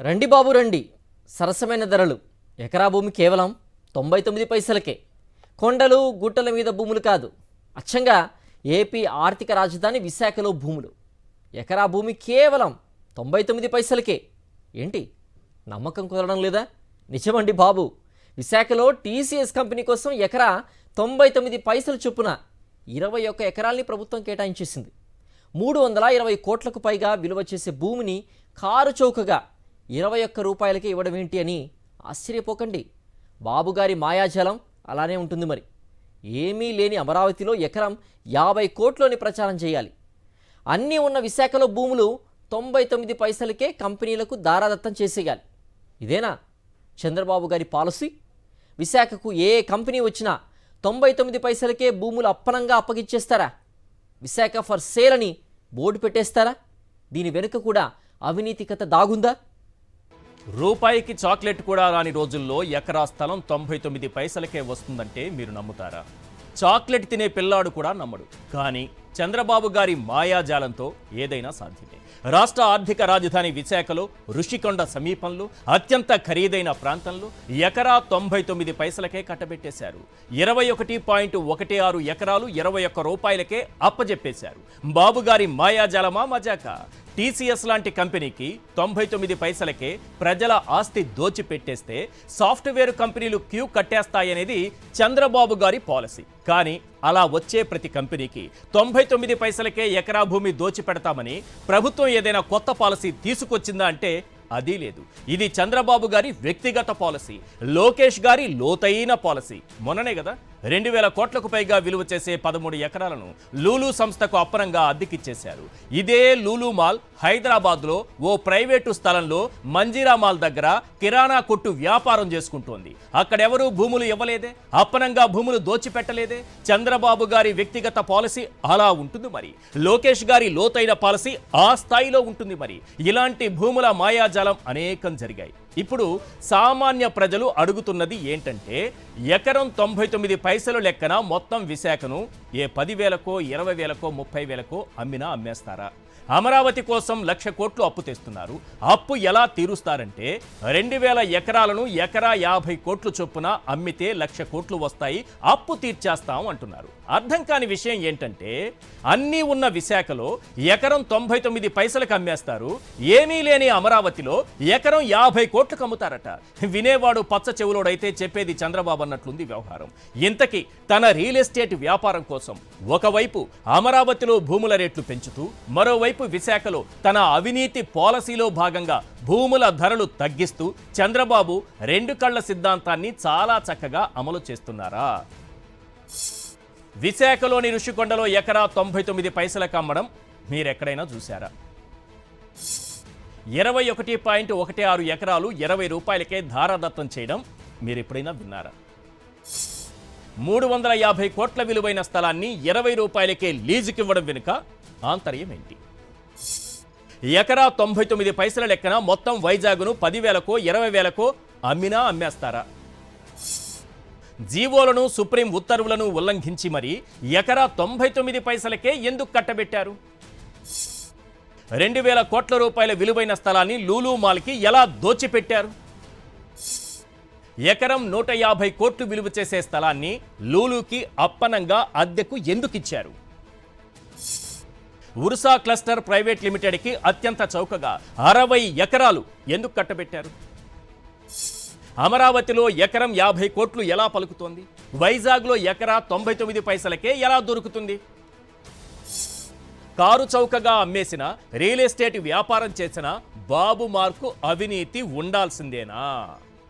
రండి బాబు రండి, సరసమైన ధరలు. ఎకరా భూమి కేవలం 99 పైసలకే. కొండలు గుట్టల మీద భూములు కాదు, అచ్చంగా ఏపీ ఆర్థిక రాజధాని విశాఖలో భూములు. ఎకరా భూమి కేవలం 99 పైసలకే. ఏంటి, నమ్మకం కుదరడం లేదా? నిజమండి బాబు, విశాఖలో టీసీఎస్ కంపెనీ కోసం ఎకరా 99 పైసలు చొప్పున 21 ఎకరాల్ని ప్రభుత్వం కేటాయించేసింది. 320 కోట్లకు పైగా విలువ చేసే భూమిని కారు చౌకగా 21 రూపాయలకే ఇవ్వడం ఏంటి అని ఆశ్చర్యపోకండి. బాబుగారి మాయాజాలం అలానే ఉంటుంది. మరి ఏమీ లేని అమరావతిలో ఎకరం 50 కోట్లని ప్రచారం చేయాలి. అన్నీ ఉన్న విశాఖలో భూములు 99 పైసలకే కంపెనీలకు దారాదత్తం చేసేయాలి. ఇదేనా చంద్రబాబు గారి పాలసీ? విశాఖకు ఏ కంపెనీ వచ్చినా 99 పైసలకే భూములు అప్పనంగా అప్పగిచ్చేస్తారా? విశాఖ ఫర్ సేల్ అని బోర్డు పెట్టేస్తారా? దీని వెనుక కూడా అవినీతి కథ దాగుందా? రూపాయికి చాక్లెట్ కూడా రాని రోజుల్లో ఎకరా స్థలం 99 పైసలకే వస్తుందంటే మీరు నమ్ముతారా? చాక్లెట్ తినే పిల్లాడు కూడా నమ్మడు. కానీ చంద్రబాబు గారి మాయాజాలంతో ఏదైనా సాధ్యమే. రాష్ట్ర ఆర్థిక రాజధాని విశాఖలో ఋషికొండ సమీపంలో అత్యంత ఖరీదైన ప్రాంతంలో ఎకరా 99 పైసలకే కట్టబెట్టేశారు. 21.16 ఎకరాలు 21 రూపాయలకే అప్పజెప్పేశారు. బాబుగారి మాయాజాలమా మజాక? టీసీఎస్ లాంటి కంపెనీకి 99 పైసలకే ప్రజల ఆస్తి దోచిపెట్టేస్తే సాఫ్ట్వేర్ కంపెనీలు క్యూ కట్టేస్తాయనేది చంద్రబాబు గారి పాలసీ. కానీ అలా వచ్చే ప్రతి కంపెనీకి 99 పైసలకే ఎకరా భూమి దోచిపెడతామని ప్రభుత్వం ఏదైనా కొత్త పాలసీ తీసుకొచ్చిందా అంటే అది లేదు. ఇది చంద్రబాబు గారి వ్యక్తిగత పాలసీ, లోకేష్ గారి లోతైన పాలసీ. మొన్ననే కదా 2000 కోట్లకు పైగా విలువ చేసే 13 ఎకరాలను లూలు సంస్థకు అప్పనంగా అద్దెకిచ్చేశారు. ఇదే లూలు మాల్ హైదరాబాద్లో ఓ ప్రైవేటు స్థలంలో మంజీరా మాల్ దగ్గర కిరాణా కొట్టు వ్యాపారం చేసుకుంటోంది. అక్కడెవరూ భూములు ఇవ్వలేదే, అప్పనంగా భూములు దోచిపెట్టలేదే. చంద్రబాబు గారి వ్యక్తిగత పాలసీ అలా ఉంటుంది. మరి లోకేష్ గారి లోతైన పాలసీ ఆ స్థాయిలో ఉంటుంది. మరి ఇలాంటి భూముల మాయాజాలం అనేకం జరిగాయి. ఇప్పుడు సామాన్య ప్రజలు అడుగుతున్నది ఏంటంటే, ఎకరం 99 పైసలు లెక్కన మొత్తం విశాఖను ఏ 10,000కో 20,000కో 30,000కో అమ్మినా అమ్మేస్తారా? అమరావతి కోసం 1,00,000 కోట్లు అప్పు తెస్తున్నారు. అప్పు ఎలా తీరుస్తారంటే 2,000 ఎకరాలను ఎకరా 50 కోట్లు చొప్పున అమ్మితే 1,00,000 కోట్లు వస్తాయి, అప్పు తీర్చేస్తాం అంటున్నారు. అర్థం కాని విషయం ఏంటంటే, అన్నీ ఉన్న విశాఖలో ఎకరం 99 పైసలకు అమ్మేస్తారు. ఏమీ లేని అమరావతిలో ఎకరం 50 కోట్లకు అమ్ముతారట. వినేవాడు పచ్చ చెవులోడైతే చెప్పేది చంద్రబాబు అన్నట్లుంది వ్యవహారం. ఇంతకీ తన రియల్ ఎస్టేట్ వ్యాపారం కోసం ఒకవైపు అమరావతిలో భూముల రేట్లు పెంచుతూ, మరోవైపు విశాఖలో తన అవినీతి పాలసీలో భాగంగా భూముల ధరలు తగ్గిస్తూ చంద్రబాబు రెండు కళ్ల సిద్ధాంతాన్ని చాలా చక్కగా అమలు చేస్తున్నారా? విశాఖలోని ఋషికొండలో ఎకరా 99 పైసలకు అమ్మడం మీరెక్కడైనా చూశారా? 21.16 ఎకరాలు 20 రూపాయలకే ధారాదత్తం చేయడం మీరెప్పుడైనా విన్నారా? 350 కోట్ల విలువైన స్థలాన్ని 20 రూపాయలకే లీజుకివ్వడం వెనుక ఆంతర్యం ఏంటి? ఎకరా 99 పైసల లెక్కన మొత్తం వైజాగ్ను 10,000కో 20,000కో అమ్మినా అమ్మేస్తారా? జీవోలను, సుప్రీం ఉత్తర్వులను ఉల్లంఘించి మరి ఎకరా 99 పైసలకే ఎందుకు కట్టబెట్టారు? 2,000 కోట్ల రూపాయల విలువైన స్థలాన్ని లూలు మాల్కి ఎలా దోచిపెట్టారు? ఎకరం 150 కోట్లు విలువ చేసే స్థలాన్ని లూలుకి అప్పనంగా అద్దెకు ఎందుకు ఇచ్చారు? ఉర్సా క్లస్టర్ ప్రైవేట్ లిమిటెడ్కి అత్యంత చౌకగా 60 ఎకరాలు ఎందుకు కట్టబెట్టారు? అమరావతిలో ఎకరం 50 కోట్లు ఎలా పలుకుతోంది? వైజాగ్లో ఎకరా 99 పైసలకే ఎలా దొరుకుతుంది? కారు చౌకగా అమ్మేసిన, రియల్ ఎస్టేట్ వ్యాపారం చేసిన బాబు మార్కు అవినీతి ఉండాల్సిందేనా?